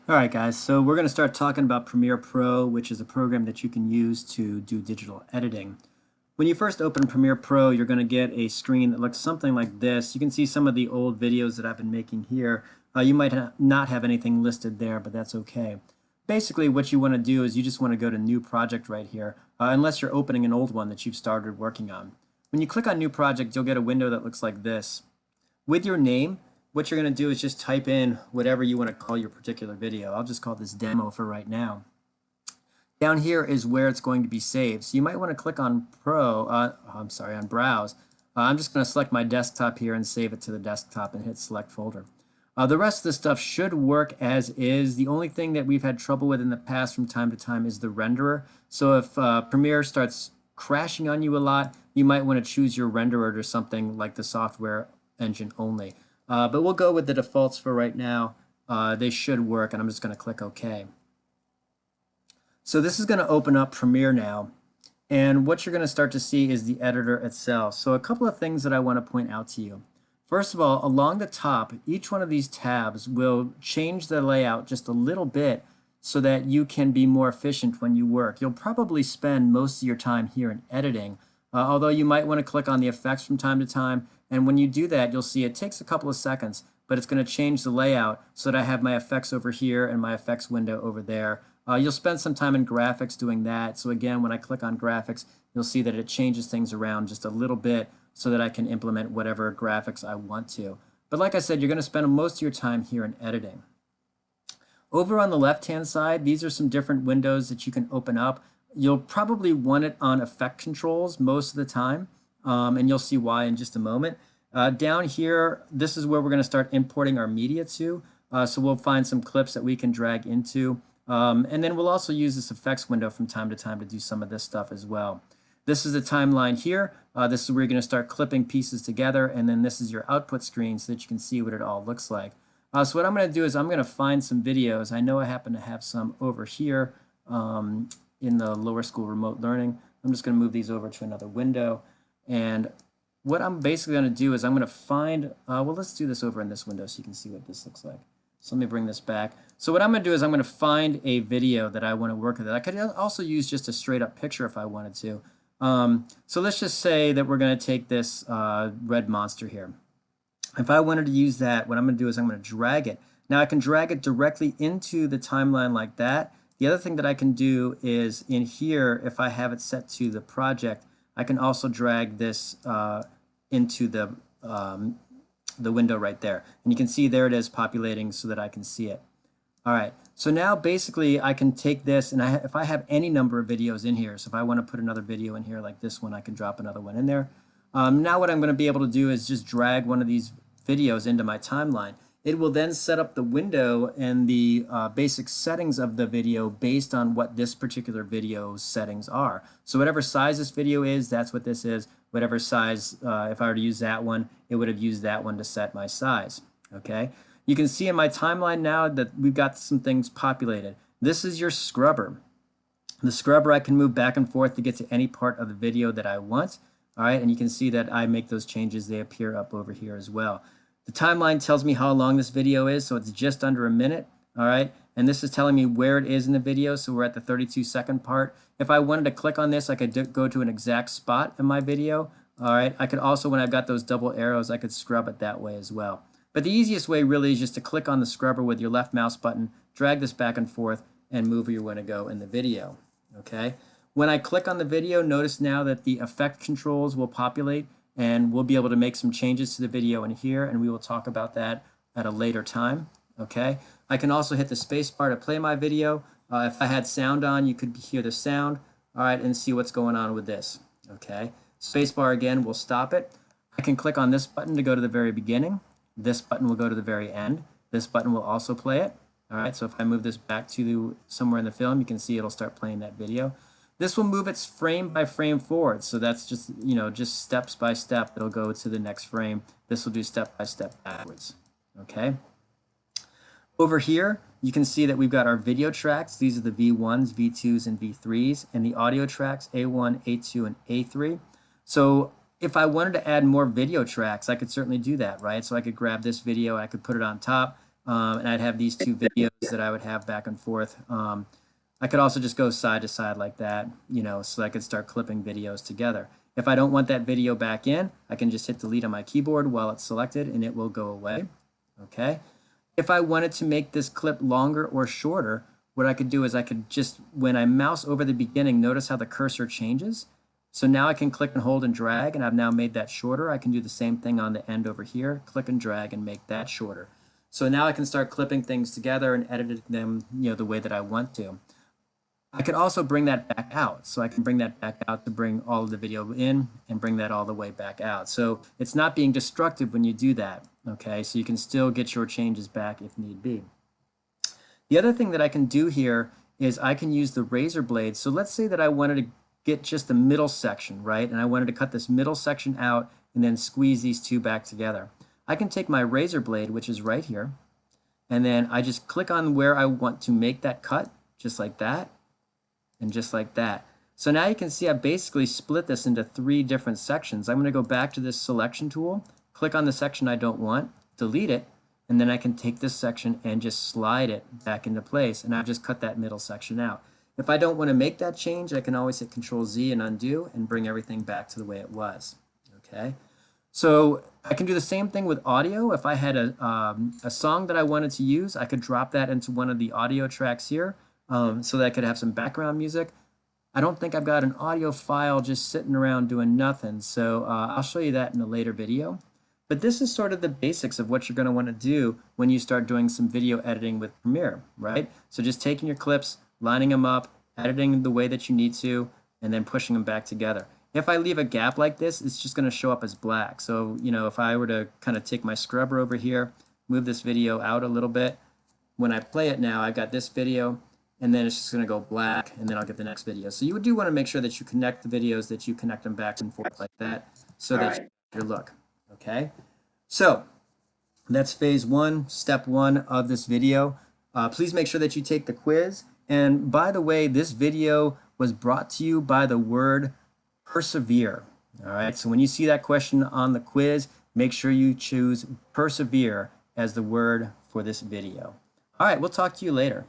Alright guys, so we're going to start talking about Premiere Pro, which is a program that you can use to do digital editing. When you first open Premiere Pro, you're going to get a screen that looks something like this. You can see some of the old videos that I've been making here. You might not have anything listed there, but that's okay. Basically, what you want to do is you just want to go to New Project right here, unless you're opening an old one that you've started working on. When you click on New Project, you'll get a window that looks like this. With your name, what you're going to do is just type in whatever you want to call your particular video. I'll just call this demo for right now. Down here is where it's going to be saved. So you might want to click on on Browse. I'm just going to select my desktop here and save it to the desktop and hit Select Folder. The rest of the stuff should work as is. The only thing that we've had trouble with in the past from time to time is the renderer. So if Premiere starts crashing on you a lot, you might want to choose your renderer to something like the software engine only. But we'll go with the defaults for right now. They should work, and I'm just going to click OK. So this is going to open up Premiere now, and what you're going to start to see is the editor itself. So a couple of things that I want to point out to you. First of all, along the top, each one of these tabs will change the layout just a little bit so that you can be more efficient when you work. You'll probably spend most of your time here in editing, although you might want to click on the effects from time to time. And when you do that, you'll see it takes a couple of seconds, but it's going to change the layout so that I have my effects over here and my effects window over there. You'll spend some time in graphics doing that. So again, when I click on graphics, you'll see that it changes things around just a little bit so that I can implement whatever graphics I want to. But like I said, you're going to spend most of your time here in editing. Over on the left-hand side, these are some different windows that you can open up. You'll probably want it on effect controls most of the time, and you'll see why in just a moment. Down here, this is where we're going to start importing our media to. So we'll find some clips that we can drag into. And then we'll also use this effects window from time to time to do some of this stuff as well. This is the timeline here. This is where you're going to start clipping pieces together, and then this is your output screen so that you can see what it all looks like. So what I'm going to do is I'm going to find some videos. I know I happen to have some over here in the lower school remote learning. I'm just going to move these over to another window. And what I'm basically going to do is I'm going to find, well, let's do this over in this window so you can see what this looks like. So let me bring this back. So what I'm going to do is I'm going to find a video that I want to work with. I could also use just a straight up picture if I wanted to. So let's just say that we're going to take this red monster here. If I wanted to use that, what I'm going to do is I'm going to drag it. Now I can drag it directly into the timeline like that. The other thing that I can do is in here, if I have it set to the project, I can also drag this into the window right there. And you can see there it is populating so that I can see it. All right, so now basically I can take this and if I have any number of videos in here, so if I want to put another video in here like this one, I can drop another one in there. Now what I'm going to be able to do is just drag one of these videos into my timeline. It will then set up the window and the basic settings of the video based on what this particular video's settings are. So whatever size this video is, that's what this is. Whatever size, if I were to use that one, it would have used that one to set my size. Okay. You can see in my timeline now that we've got some things populated. This is your scrubber. The scrubber I can move back and forth to get to any part of the video that I want. All right, and you can see that I make those changes. They appear up over here as well. The timeline tells me how long this video is, so it's just under a minute. All right, and this is telling me where it is in the video, so we're at the 32-second part. If I wanted to click on this, I could go to an exact spot in my video. All right, I could also, when I've got those double arrows, I could scrub it that way as well. But the easiest way really is just to click on the scrubber with your left mouse button, drag this back and forth, and move where you want to go in the video. Okay. When I click on the video, notice now that the effect controls will populate, and we'll be able to make some changes to the video in here, and we will talk about that at a later time. Okay. I can also hit the space bar to play my video. If I had sound on, you could hear the sound. All right, and see what's going on with this. Okay. Space bar again will stop it. I can click on this button to go to the very beginning. This button will go to the very end. This button will also play it. All right, so if I move this back to somewhere in the film, you can see it'll start playing that video. This will move its frame by frame forward. So that's just, just steps by step. It'll go to the next frame. This will do step by step backwards. Okay. Over here, you can see that we've got our video tracks. These are the V1s, V2s, and V3s, and the audio tracks, A1, A2, and A3. So if I wanted to add more video tracks, I could certainly do that, right? So I could grab this video, I could put it on top, and I'd have these two videos that I would have back and forth. I could also just go side to side like that, you know, so I could start clipping videos together. If I don't want that video back in, I can just hit delete on my keyboard while it's selected and it will go away. Okay. If I wanted to make this clip longer or shorter, what I could do is I could just, when I mouse over the beginning, notice how the cursor changes. So now I can click and hold and drag, and I've now made that shorter. I can do the same thing on the end over here, click and drag and make that shorter. So now I can start clipping things together and editing them, you know, the way that I want to. I could also bring that back out. So I can bring that back out to bring all of the video in and bring that all the way back out. So it's not being destructive when you do that, okay? So you can still get your changes back if need be. The other thing that I can do here is I can use the razor blade. So let's say that I wanted to get just the middle section, right? And I wanted to cut this middle section out and then squeeze these two back together. I can take my razor blade, which is right here, and then I just click on where I want to make that cut, just like that. And just like that. So now you can see I basically split this into 3 different sections. I'm going to go back to this selection tool, click on the section I don't want, delete it, and then I can take this section and just slide it back into place, and I've just cut that middle section out. If I don't want to make that change, I can always hit Control Z and undo and bring everything back to the way it was. Okay. So I can do the same thing with audio. If I had a song that I wanted to use, I could drop that into one of the audio tracks here. So that I could have some background music. I don't think I've got an audio file just sitting around doing nothing, so I'll show you that in a later video. But this is sort of the basics of what you're going to want to do when you start doing some video editing with Premiere, right? So just taking your clips, lining them up, editing the way that you need to, and then pushing them back together. If I leave a gap like this, it's just going to show up as black. So, you know, if I were to kind of take my scrubber over here, move this video out a little bit, when I play it now, I've got this video, and then it's just going to go black, and then I'll get the next video. So you do want to make sure that you connect the videos, that you connect them back and forth like that, so that you get your look. Okay? So that's phase 1, step 1 of this video. Please make sure that you take the quiz. And by the way, this video was brought to you by the word persevere. All right? So when you see that question on the quiz, make sure you choose persevere as the word for this video. All right, we'll talk to you later.